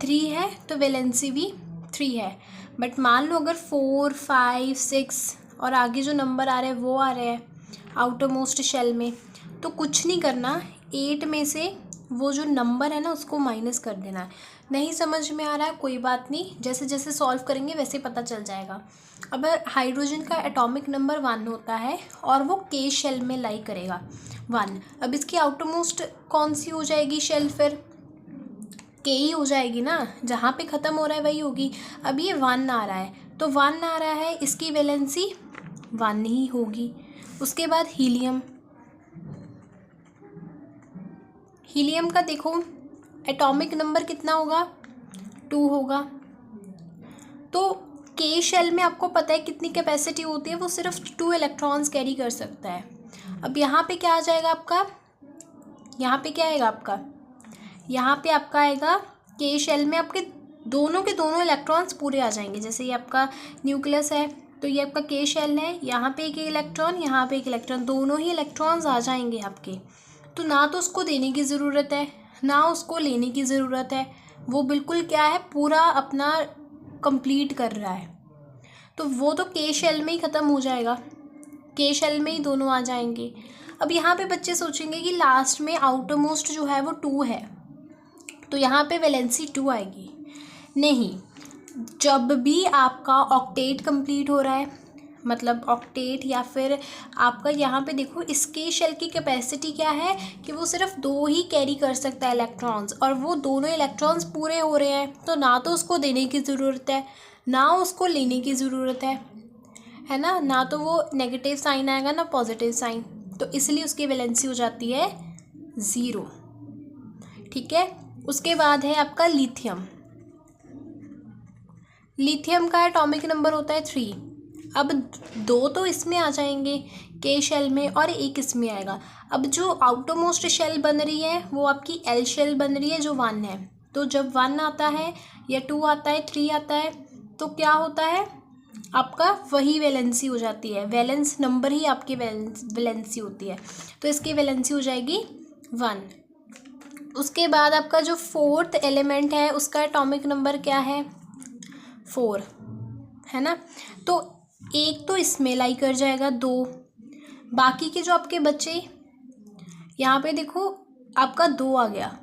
3 है तो वैलेंसी भी 3 है। बट मान लो अगर 4, 5, 6 और आगे जो नंबर आ रहे हैं वो आ रहे हैं आउटर मोस्ट शेल में, तो कुछ नहीं करना, 8 में से वो जो नंबर है ना उसको माइनस कर देना है। नहीं समझ में आ रहा है कोई बात नहीं, जैसे जैसे सॉल्व करेंगे वैसे पता चल जाएगा। अब हाइड्रोजन का एटॉमिक नंबर 1 होता है और वो के शेल में लाई करेगा 1। अब इसकी आउटर मोस्ट कौन सी हो जाएगी शेल, फिर के ही हो जाएगी ना, जहाँ पे ख़त्म हो रहा है वही होगी। अब ये 1 आ रहा है तो 1 आ रहा है, इसकी वैलेंसी 1 ही होगी। उसके बाद हीलियम, हीलियम का देखो एटॉमिक नंबर कितना होगा, 2 होगा। तो के शेल में आपको पता है कितनी कैपेसिटी होती है, वो सिर्फ 2 इलेक्ट्रॉन्स कैरी कर सकता है। अब यहाँ पे क्या आ जाएगा आपका, यहाँ पे क्या आएगा आपका, यहाँ पे आपका आएगा के शेल में आपके दोनों के दोनों इलेक्ट्रॉन्स पूरे आ जाएंगे। जैसे ये आपका न्यूक्लियस है तो ये आपका के शेल है, यहाँ पे एक इलेक्ट्रॉन, यहाँ पे एक इलेक्ट्रॉन, दोनों ही इलेक्ट्रॉन्स आ जाएंगे आपके। तो ना तो उसको देने की ज़रूरत है ना उसको लेने की ज़रूरत है, वो बिल्कुल क्या है पूरा अपना कंप्लीट कर रहा है। तो वो तो के शेल में ही ख़त्म हो जाएगा, के शेल में ही दोनों आ जाएंगे। अब यहाँ पे बच्चे सोचेंगे कि लास्ट में आउटर मोस्ट जो है वो 2 है तो यहाँ पे वैलेंसी 2 आएगी। नहीं, जब भी आपका ऑक्टेट कंप्लीट हो रहा है, मतलब ऑक्टेट या फिर आपका यहाँ पे देखो इसके शेल की कैपेसिटी क्या है कि वो सिर्फ 2 ही कैरी कर सकता है इलेक्ट्रॉन्स, और वो दोनों इलेक्ट्रॉन्स पूरे हो रहे हैं तो ना तो उसको देने की ज़रूरत है ना उसको लेने की ज़रूरत है ना, ना तो वो नेगेटिव साइन आएगा ना पॉजिटिव साइन, तो इसलिए उसकी वैलेंसी हो जाती है 0। ठीक है। उसके बाद है आपका लिथियम, लिथियम का एटॉमिक नंबर होता है 3। अब 2 तो इसमें आ जाएंगे के शेल में और एक इसमें आएगा। अब जो आउटर मोस्ट शेल बन रही है वो आपकी एल शेल बन रही है जो 1 है। तो जब 1 आता है या 2 आता है 3 आता है तो क्या होता है आपका वही वैलेंसी हो जाती है, वैलेंस नंबर ही आपकी वैलेंसी होती है, तो इसकी वैलेंसी हो जाएगी 1। उसके बाद आपका जो 4th एलिमेंट है उसका एटॉमिक नंबर क्या है 4, है ना। तो एक तो इसमें लाई कर जाएगा 2, बाकी के जो आपके बचे यहाँ पे देखो आपका 2 आ गया,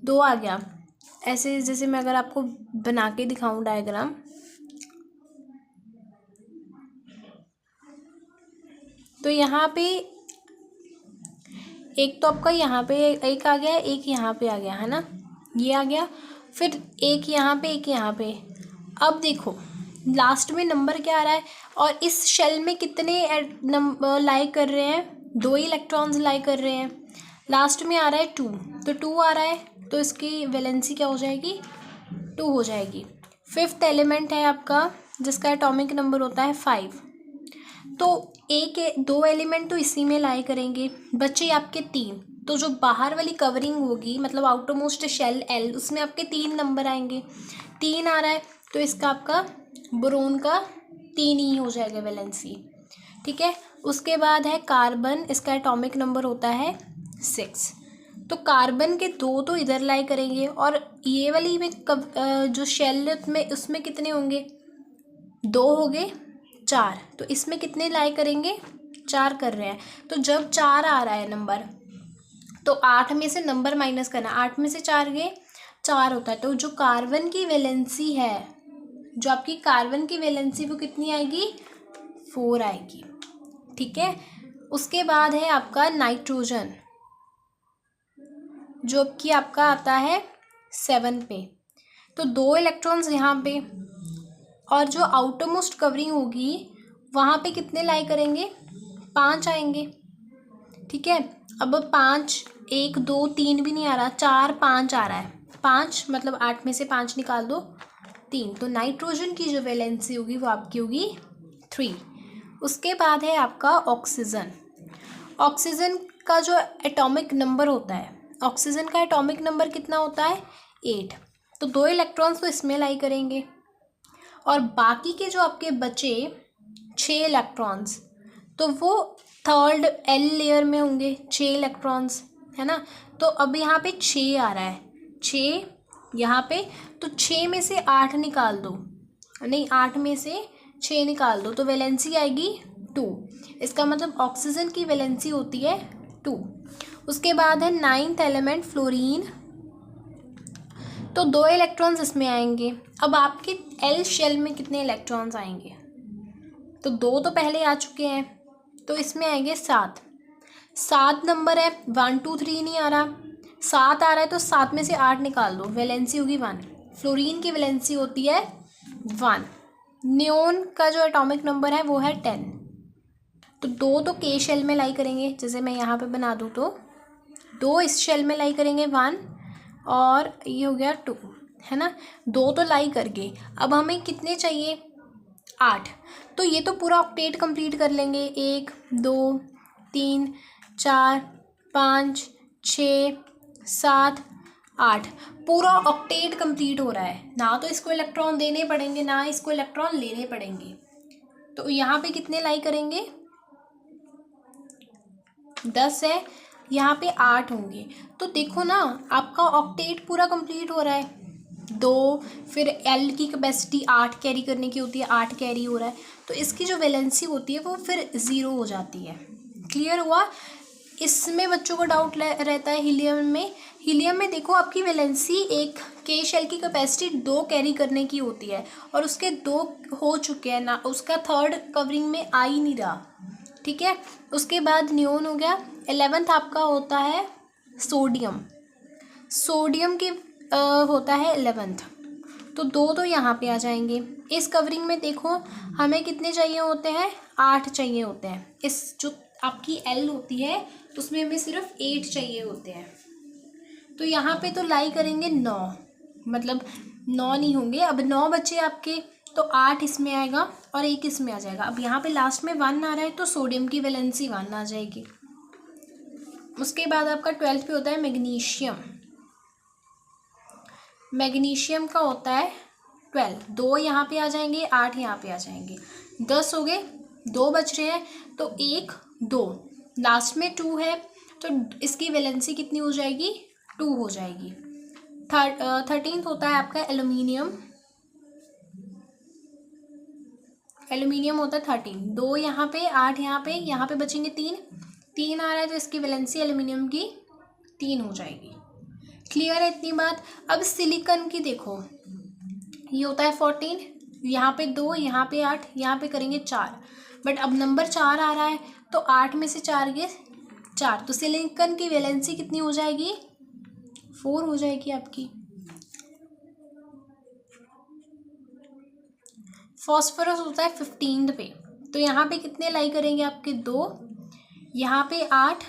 2 आ गया। ऐसे जैसे मैं अगर आपको बना के दिखाऊं डायग्राम, तो यहाँ पे एक तो आपका यहाँ पे एक आ गया, एक यहाँ पे आ गया, है ना, ये आ गया, फिर एक यहाँ पे एक यहाँ पे। अब देखो लास्ट में नंबर क्या आ रहा है और इस शेल में कितने लाई कर रहे हैं, 2 ही इलेक्ट्रॉन्स लाई कर रहे हैं, लास्ट में आ रहा है 2, तो 2 आ रहा है तो इसकी वैलेंसी क्या हो जाएगी 2 हो जाएगी। 5th एलिमेंट है आपका जिसका एटॉमिक नंबर होता है 5, तो 2 एलिमेंट तो इसी में लाई करेंगे, बचे आपके 3। तो जो बाहर वाली कवरिंग होगी मतलब आउटर मोस्ट शेल एल, उसमें आपके 3 नंबर आएंगे, 3 आ रहा है तो इसका आपका बोरोन का 3 ही हो जाएगा वैलेंसी। ठीक है। उसके बाद है कार्बन, इसका एटॉमिक नंबर होता है 6, तो कार्बन के 2 तो इधर लाई करेंगे और ये वाली में जो शेल उसमें कितने होंगे 2 हो गए 4, तो इसमें कितने लाई करेंगे 4 कर रहे हैं। तो जब 4 आ रहा है नंबर तो 8 में से नंबर माइनस करना, 8 में से 4 गए 4 होता है, तो जो कार्बन की वैलेंसी है, जो आपकी कार्बन की वैलेंसी वो कितनी आएगी 4 आएगी। ठीक है। उसके बाद है आपका नाइट्रोजन जो कि आपका आता है 7 पे, तो 2 इलेक्ट्रॉन्स यहाँ पे और जो आउटर मोस्ट कवरिंग होगी वहाँ पे कितने लाई करेंगे 5 आएंगे। ठीक है। अब 5 1 2 3 भी नहीं आ रहा, 4 5 आ रहा है, 5 मतलब 8 में से 5 निकाल दो 3, तो नाइट्रोजन की जो वैलेंसी होगी वो आपकी होगी 3। उसके बाद है आपका ऑक्सीजन, ऑक्सीजन का जो एटॉमिक नंबर होता है, ऑक्सीजन का एटॉमिक नंबर कितना होता है 8, तो 2 इलेक्ट्रॉन्स तो इसमें लाई करेंगे और बाकी के जो आपके बचे 6 इलेक्ट्रॉन्स तो वो 3rd एल लेयर में होंगे 6 इलेक्ट्रॉन्स, है ना। तो अब यहाँ पे 6 आ रहा है, 6 यहाँ पे, तो 6 में से 8 निकाल दो, नहीं 8 में से 6 निकाल दो तो वैलेंसी आएगी 2। इसका मतलब ऑक्सीजन की वैलेंसी होती है 2। उसके बाद है 9th एलिमेंट फ्लोरीन, तो 2 इलेक्ट्रॉन्स इसमें आएंगे। अब आपके एल शेल में कितने इलेक्ट्रॉन्स आएंगे, तो 2 तो पहले आ चुके हैं, तो इसमें आएंगे 7 नंबर है, 1 2 3 नहीं आ रहा, 7 आ रहा है, तो 7 में से 8 निकाल दो, वैलेंसी होगी 1। फ्लोरीन की वैलेंसी होती है 1। नियोन का जो एटॉमिक नंबर है वो है 10। तो 2 तो के शेल में लाई करेंगे, जैसे मैं यहाँ पे बना दूँ तो 2 इस शेल में लाई करेंगे 1, और ये हो गया 2, है ना। 2 तो लाई करके अब हमें कितने चाहिए, 8। तो ये तो पूरा ऑक्टेट कंप्लीट कर लेंगे, 1 2 3 4 5 6 7 8, पूरा ऑक्टेट कंप्लीट हो रहा है। ना तो इसको इलेक्ट्रॉन देने पड़ेंगे, ना इसको इलेक्ट्रॉन लेने पड़ेंगे। तो यहाँ पे कितने लाई करेंगे, 10 है, यहाँ पे 8 होंगे। तो देखो ना, आपका ऑक्टेट पूरा कंप्लीट हो रहा है। 2, फिर एल की कैपेसिटी 8 कैरी करने की होती है, 8 कैरी हो रहा है, तो इसकी जो वैलेंसी होती है वो फिर 0 हो जाती है। क्लियर हुआ। इसमें बच्चों को डाउट रहता है हीलियम में देखो आपकी वैलेंसी एक के शेल की कैपेसिटी 2 कैरी करने की होती है, और उसके 2 हो चुके हैं ना, उसका थर्ड कवरिंग में आ ही नहीं रहा। ठीक है। उसके बाद नियोन हो गया। 11th आपका होता है सोडियम की होता है 11th, तो 2 तो यहाँ पे आ जाएंगे। इस कवरिंग में देखो हमें कितने चाहिए होते हैं, 8 चाहिए होते हैं। इस जो आपकी एल होती है उसमें हमें सिर्फ 8 चाहिए होते हैं। तो यहाँ पे तो लाई करेंगे 9, मतलब 9 नहीं होंगे, अब 9 बचे आपके, तो 8 इसमें आएगा और 1 इसमें आ जाएगा। अब यहाँ पे लास्ट में 1 आ रहा है, तो सोडियम की वैलेंसी 1 आ जाएगी। उसके बाद आपका 12th पे होता है मैग्नीशियम का होता है 12। 2 यहाँ पे आ जाएंगे, 8 यहाँ पे आ जाएंगे, 10 हो गए। 2 बच रहे हैं, तो 1 2, लास्ट में 2 है, तो इसकी वैलेंसी कितनी हो जाएगी, 2 हो जाएगी। 13th होता है आपका एल्यूमिनियम होता है 13। 2 यहाँ पे, 8 यहाँ पे बचेंगे 3 आ रहा है, तो इसकी वैलेंसी एल्यूमिनियम की 3 हो जाएगी। क्लियर है इतनी बात। अब सिलिकॉन की देखो, ये होता है 14, यहाँ पे 2, यहाँ पे 8, यहाँ पे करेंगे 4, बट अब नंबर 4 आ रहा है, तो 8 में से 4 गए 4, तो सिलिकॉन की वैलेंसी कितनी हो जाएगी, 4 हो जाएगी आपकी। फॉस्फोरस होता है 15th पे, तो यहाँ पे कितने लाई करेंगे आपके 2, यहाँ पे 8,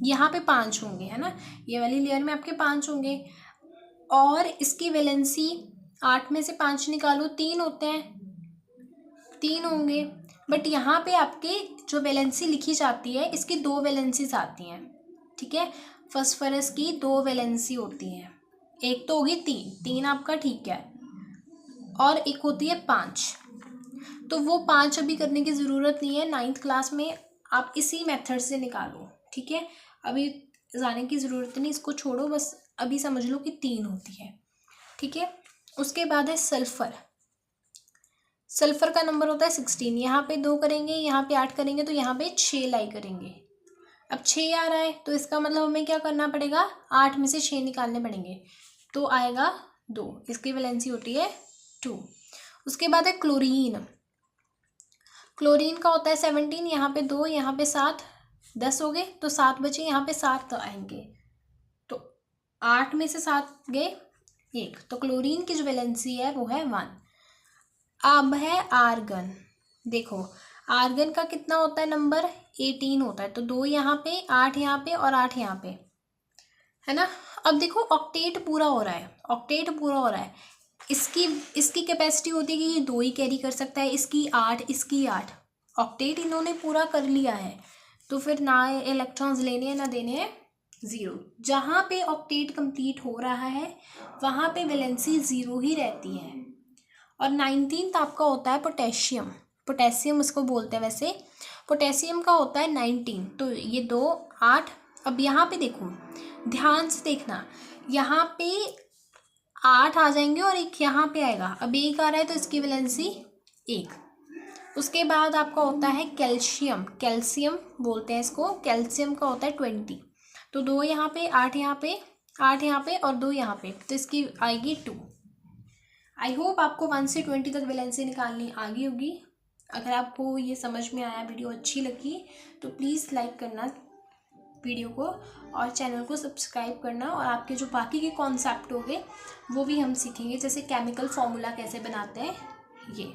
यहाँ पे 5 होंगे, है ना। ये वाली लेयर में आपके 5 होंगे, और इसकी वैलेंसी 8 में से 5 निकालो, 3 होते हैं, 3 होंगे। बट यहाँ पे आपके जो वैलेंसी लिखी जाती है, इसकी 2 वैलेंसीज आती हैं। ठीक है, फॉस्फोरस की 2 वैलेंसी होती हैं, एक तो होगी 3 आपका, ठीक है, और एक होती है 5। तो वो 5 अभी करने की ज़रूरत नहीं है, 9th क्लास में आप इसी मेथड से निकालो। ठीक है, अभी जाने की ज़रूरत नहीं, इसको छोड़ो, बस अभी समझ लो कि 3 होती है। ठीक है। उसके बाद है सल्फ़र का नंबर होता है 16। यहाँ पे 2 करेंगे, यहाँ पे 8 करेंगे, तो यहाँ पे 6 लाई करेंगे। अब 6 आ रहा है, तो इसका मतलब हमें क्या करना पड़ेगा, 8 में से 6 निकालने पड़ेंगे, तो आएगा 2, इसकी वैलेंसी होती है 2। उसके बाद है क्लोरीन का होता है 17, यहाँ पे 2, यहाँ पे 7, 10 हो गए, तो 7 बचे, यहाँ पे 7 तो आएंगे, तो 8 में से 7 गए 1, तो क्लोरीन की जो वैलेंसी है वो है 1। अब है आर्गन। देखो आर्गन का कितना होता है नंबर, 18 होता है, तो 2 यहाँ पे, 8 यहाँ पे और 8 यहाँ पे, है ना। अब देखो ऑक्टेट पूरा हो रहा है, इसकी कैपेसिटी होती है कि ये 2 ही कैरी कर सकता है, इसकी 8, ऑक्टेट इन्होंने पूरा कर लिया है, तो फिर ना इलेक्ट्रॉन्स लेने हैं ना देने हैं, 0। जहाँ पे ऑक्टेट कंप्लीट हो रहा है वहाँ पे वैलेंसी 0 ही रहती है। और 19th आपका होता है पोटेशियम उसको बोलते हैं वैसे। पोटेशियम का होता है 19, तो ये 2 8। अब यहाँ पे देखो, ध्यान से देखना, यहाँ पे 8 आ जाएंगे और एक यहाँ पे आएगा। अब एक आ रहा है तो इसकी वैलेंसी 1। उसके बाद आपका होता है कैल्शियम, कैल्शियम बोलते हैं इसको, कैल्शियम का होता है 20। तो 2 यहाँ पे, 8 यहाँ पे, 8 यहाँ पे और 2 यहाँ पे, तो इसकी आएगी 2। आई होप आपको 1 से 20 तक वैलेंसी निकालनी आ गई होगी। अगर आपको ये समझ में आया, वीडियो अच्छी लगी, तो प्लीज़ लाइक करना वीडियो को और चैनल को सब्सक्राइब करना। और आपके जो बाकी के कॉन्सेप्ट हो गए वो भी हम सीखेंगे, जैसे केमिकल फार्मूला कैसे बनाते हैं ये।